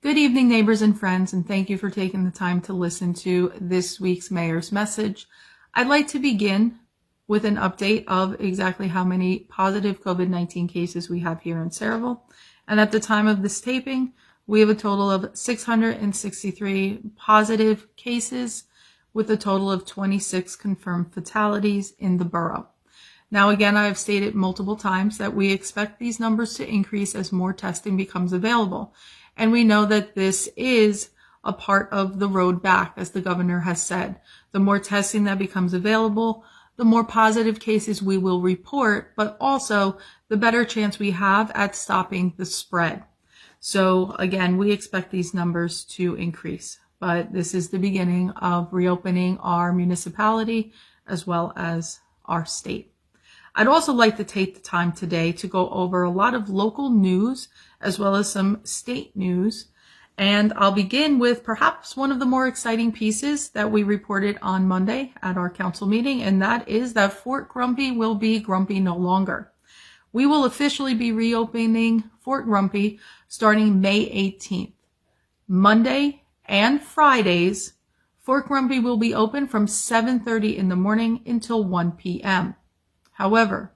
Good evening, neighbors and friends, and thank you for taking the time to listen to this week's mayor's message. I'd like to begin with an update of exactly how many positive COVID-19 cases we have here in Saraville. And at the time of this taping, we have a total of 663 positive cases with a total of 26 confirmed fatalities in the borough. Now, again, I have stated multiple times that we expect these numbers to increase as more testing becomes available. And we know that this is a part of the road back, as the governor has said. The more testing that becomes available, the more positive cases we will report, but also the better chance we have at stopping the spread. So again, we expect these numbers to increase, but this is the beginning of reopening our municipality as well as our state. I'd also like to take the time today to go over a lot of local news as well as some state news. And I'll begin with perhaps one of the more exciting pieces that we reported on Monday at our council meeting, and that is that Fort Grumpy will be Grumpy no longer. We will officially be reopening Fort Grumpy starting May 18th. Monday and Fridays, Fort Grumpy will be open from 7:30 in the morning until 1 p.m. However,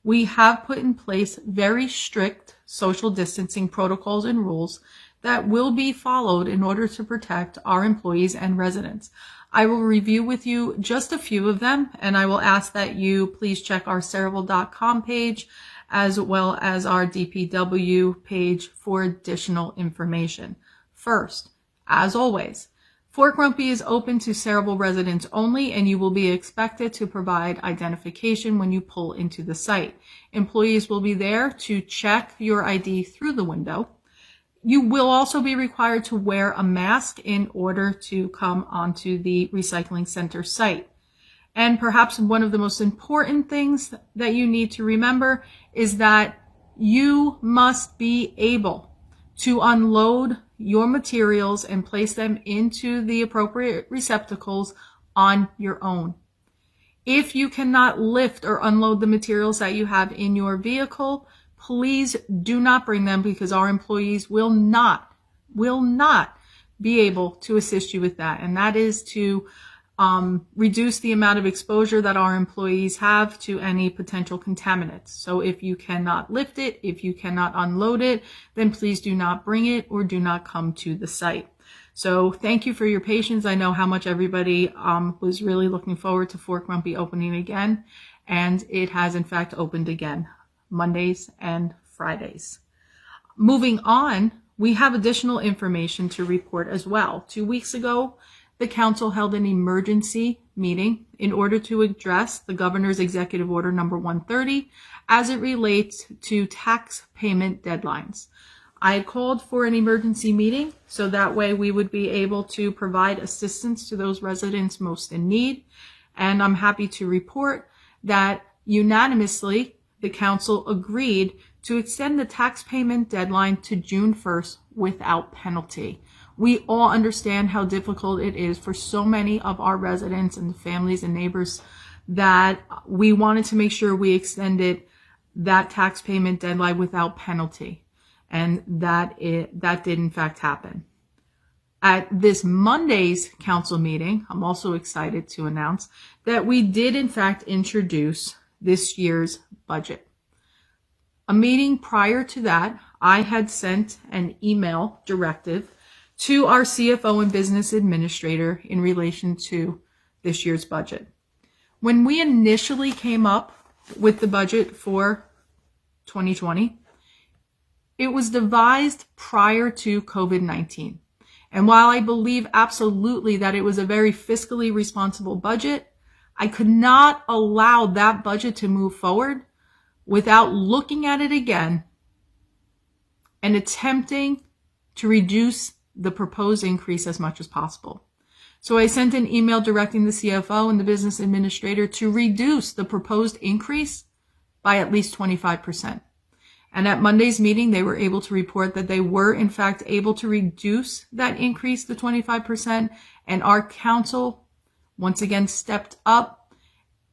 we have put in place very strict social distancing protocols and rules that will be followed in order to protect our employees and residents. I will review with you just a few of them, and I will ask that you please check our Saraville.com page as well as our DPW page for additional information. First, as always, Fort Grumpy is open to Saraville residents only, and you will be expected to provide identification when you pull into the site. Employees will be there to check your ID through the window. You will also be required to wear a mask in order to come onto the recycling center site. And perhaps one of the most important things that you need to remember is that you must be able to unload your materials and place them into the appropriate receptacles on your own. If you cannot lift or unload the materials that you have in your vehicle, please do not bring them, because our employees will not be able to assist you with that. And that is to reduce the amount of exposure that our employees have to any potential contaminants. So if you cannot lift it, if you cannot unload it, then please do not bring it or do not come to the site. So thank you for your patience. I know how much everybody was really looking forward to Fort Grumpy opening again, and it has in fact opened again, Mondays and Fridays. Moving on, we have additional information to report as well. 2 weeks ago, the council held an emergency meeting in order to address the governor's executive order number 130 as it relates to tax payment deadlines. I had called for an emergency meeting so that way we would be able to provide assistance to those residents most in need. And I'm happy to report that unanimously the council agreed to extend the tax payment deadline to June 1st without penalty. We all understand how difficult it is for so many of our residents and families and neighbors that we wanted to make sure we extended that tax payment deadline without penalty. And that did in fact happen. At this Monday's council meeting, I'm also excited to announce that we did in fact introduce this year's budget. A meeting prior to that, I had sent an email directive to our CFO and business administrator in relation to this year's budget. When we initially came up with the budget for 2020, it was devised prior to COVID-19. And while I believe absolutely that it was a very fiscally responsible budget, I could not allow that budget to move forward without looking at it again and attempting to reduce the proposed increase as much as possible. So I sent an email directing the CFO and the business administrator to reduce the proposed increase by at least 25%. And at Monday's meeting, they were able to report that they were in fact able to reduce that increase to 25%. And our council once again stepped up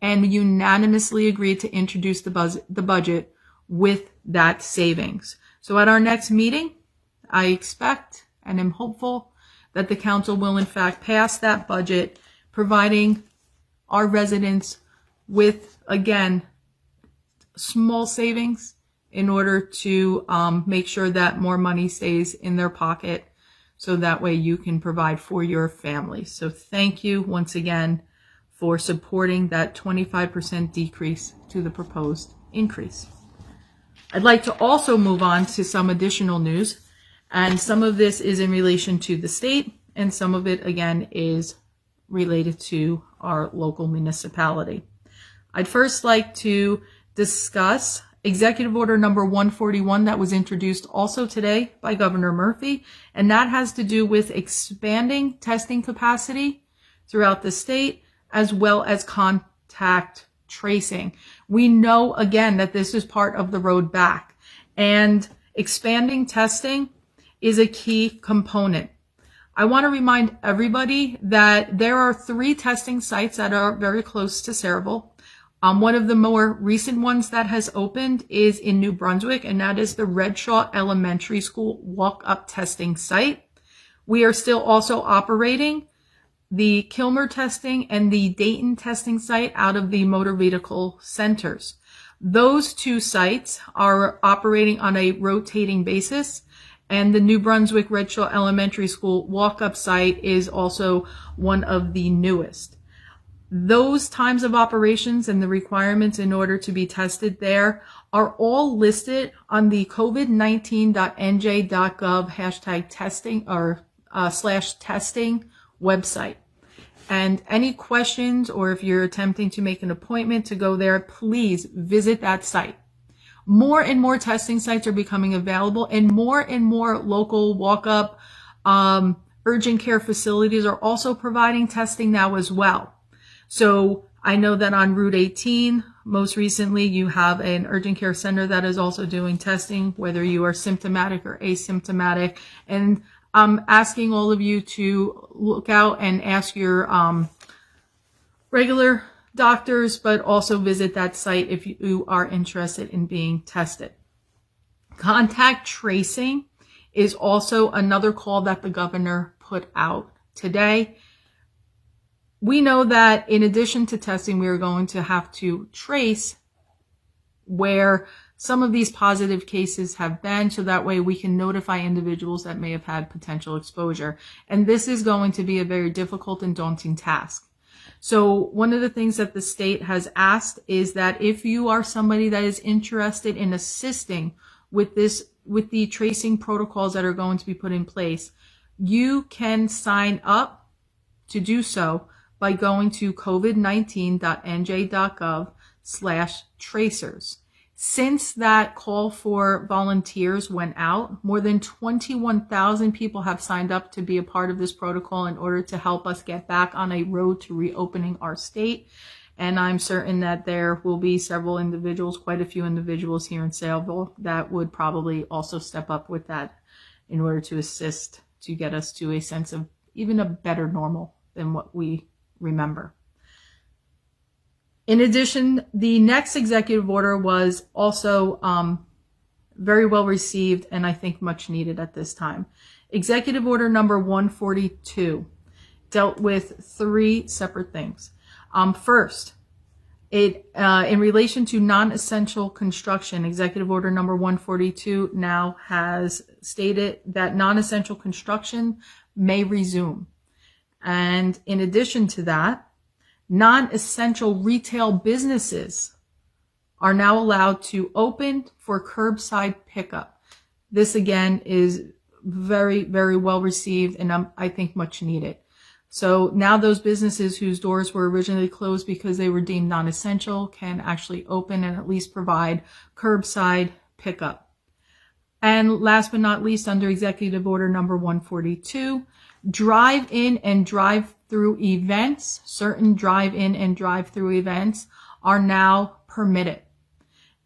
and unanimously agreed to introduce the budget with that savings. So at our next meeting, I expect and am hopeful that the council will in fact pass that budget, providing our residents with, again, small savings in order to make sure that more money stays in their pocket, so that way you can provide for your family. So thank you once again for supporting that 25% decrease to the proposed increase. I'd like to also move on to some additional news, and some of this is in relation to the state, and some of it again is related to our local municipality. I'd first like to discuss Executive Order number 141 that was introduced also today by Governor Murphy, and that has to do with expanding testing capacity throughout the state, as well as contact tracing. We know, again, that this is part of the road back, and expanding testing is a key component. I want to remind everybody that there are 3 testing sites that are very close to Saraville. One of the more recent ones that has opened is in New Brunswick, and that is the Redshaw Elementary School walk-up testing site. We are still also operating the Kilmer testing and the Dayton testing site out of the motor vehicle centers. Those 2 sites are operating on a rotating basis, and the New Brunswick Redshaw Elementary School walk-up site is also one of the newest. Those times of operations and the requirements in order to be tested there are all listed on the covid19.nj.gov #testing or /testing website. And any questions, or if you're attempting to make an appointment to go there, please visit that site. More and more testing sites are becoming available, and more local walk-up urgent care facilities are also providing testing now as well. So I know that on Route 18, most recently, you have an urgent care center that is also doing testing, whether you are symptomatic or asymptomatic. And I'm asking all of you to look out and ask your regular doctors, but also visit that site if you are interested in being tested. Contact tracing is also another call that the governor put out today. We know that in addition to testing, we are going to have to trace where some of these positive cases have been, so that way we can notify individuals that may have had potential exposure. And this is going to be a very difficult and daunting task. So one of the things that the state has asked is that if you are somebody that is interested in assisting with the tracing protocols that are going to be put in place, you can sign up to do so by going to covid19.nj.gov /tracers. Since that call for volunteers went out, more than 21,000 people have signed up to be a part of this protocol in order to help us get back on a road to reopening our state. And I'm certain that there will be several individuals, quite a few individuals here in Saraville, that would probably also step up with that in order to assist to get us to a sense of even a better normal than what we remember. In addition, the next executive order was also very well received, and I think much needed at this time. Executive Order number 142 dealt with 3 separate things. First, in relation to non-essential construction, Executive Order number 142 now has stated that non-essential construction may resume. And in addition to that, non-essential retail businesses are now allowed to open for curbside pickup. This again is very, very well received, and I think much needed. So now those businesses whose doors were originally closed because they were deemed non-essential can actually open and at least provide curbside pickup. And last but not least, under Executive Order number 142, drive-in and drive-through events, certain drive-in and drive-through events are now permitted.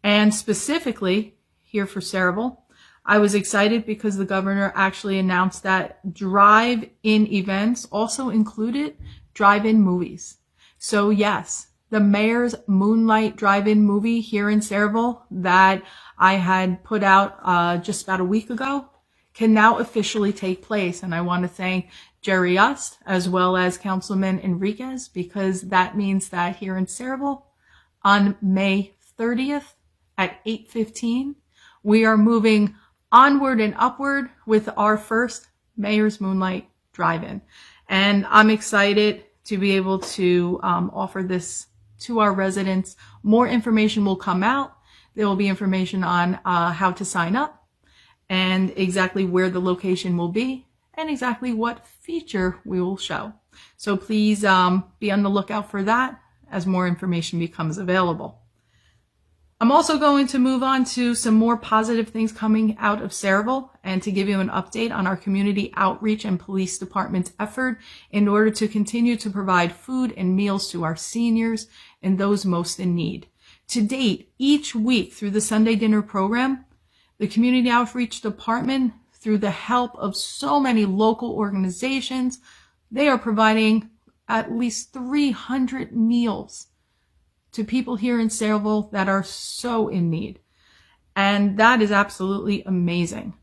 And specifically here for Saraville, I was excited because the governor actually announced that drive-in events also included drive-in movies. So yes, the mayor's Moonlight drive-in movie here in Saraville that I had put out just about a week ago can now officially take place. And I want to thank Jerry Yost as well as Councilman Enriquez, because that means that here in Sayreville on May 30th at 8:15, we are moving onward and upward with our first Mayor's Moonlight Drive-In. And I'm excited to be able to offer this to our residents. More information will come out. There will be information on how to sign up and exactly where the location will be and exactly what feature we will show. So please be on the lookout for that as more information becomes available. I'm also going to move on to some more positive things coming out of Sayreville and to give you an update on our community outreach and police department's effort in order to continue to provide food and meals to our seniors and those most in need. To date, each week through the Sunday dinner program, the community outreach department, through the help of so many local organizations, they are providing at least 300 meals to people here in Sayreville that are so in need. And that is absolutely amazing.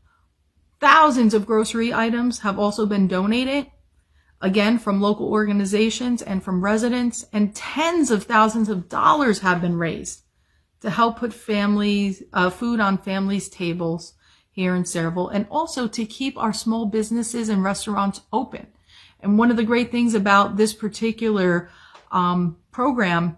Thousands of grocery items have also been donated, again, from local organizations and from residents, and tens of thousands of dollars have been raised to help put families, food on families' tables here in Sayreville, and also to keep our small businesses and restaurants open. And one of the great things about this particular program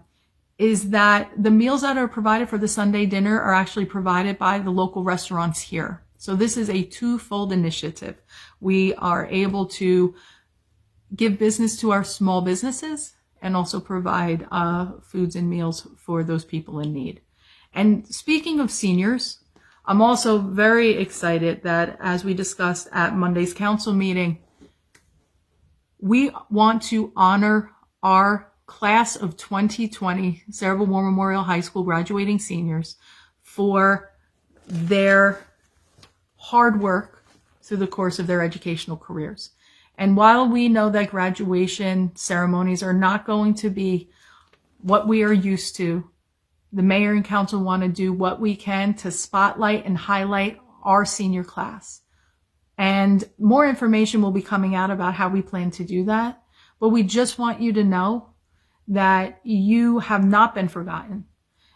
is that the meals that are provided for the Sunday dinner are actually provided by the local restaurants here. So this is a twofold initiative. We are able to give business to our small businesses and also provide foods and meals for those people in need. And speaking of seniors, I'm also very excited that, as we discussed at Monday's council meeting, we want to honor our class of 2020 Sayreville War Memorial High School graduating seniors for their hard work through the course of their educational careers. And while we know that graduation ceremonies are not going to be what we are used to, the mayor and council want to do what we can to spotlight and highlight our senior class. And more information will be coming out about how we plan to do that. But we just want you to know that you have not been forgotten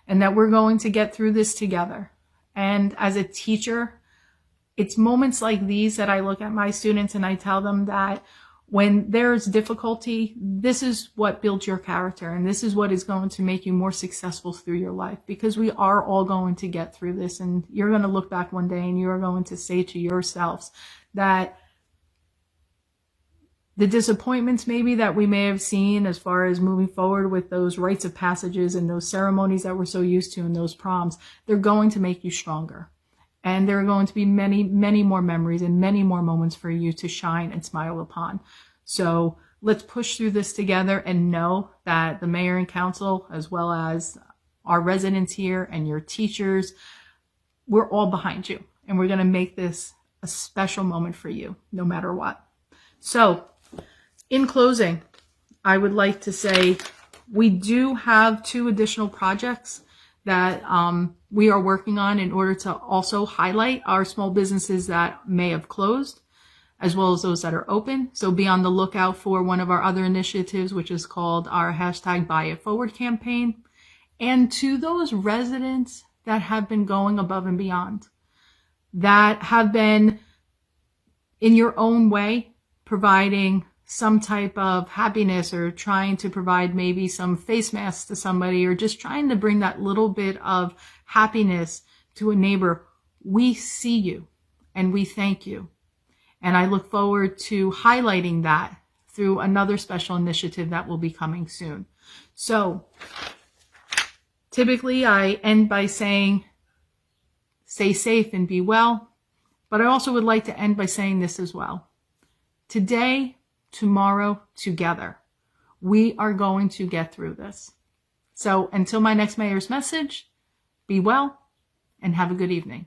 and that we're going to get through this together. And as a teacher, it's moments like these that I look at my students and I tell them that when there's difficulty, this is what builds your character and this is what is going to make you more successful through your life, because we are all going to get through this, and you're going to look back one day and you are going to say to yourselves that the disappointments maybe that we may have seen as far as moving forward with those rites of passages and those ceremonies that we're so used to and those proms, they're going to make you stronger. And there are going to be many, many more memories and many more moments for you to shine and smile upon. So let's push through this together and know that the mayor and council, as well as our residents here and your teachers, we're all behind you. And we're going to make this a special moment for you, no matter what. So in closing, I would like to say we do have 2 additional projects that we are working on in order to also highlight our small businesses that may have closed, as well as those that are open. So be on the lookout for one of our other initiatives, which is called our #BuyItForward campaign. And to those residents that have been going above and beyond, that have been in your own way providing some type of happiness, or trying to provide maybe some face masks to somebody, or just trying to bring that little bit of happiness to a neighbor, we see you and we thank you. And I look forward to highlighting that through another special initiative that will be coming soon. So typically I end by saying, stay safe and be well. But I also would like to end by saying this as well. Today, tomorrow, together, we are going to get through this. So until my next mayor's message, be well and have a good evening.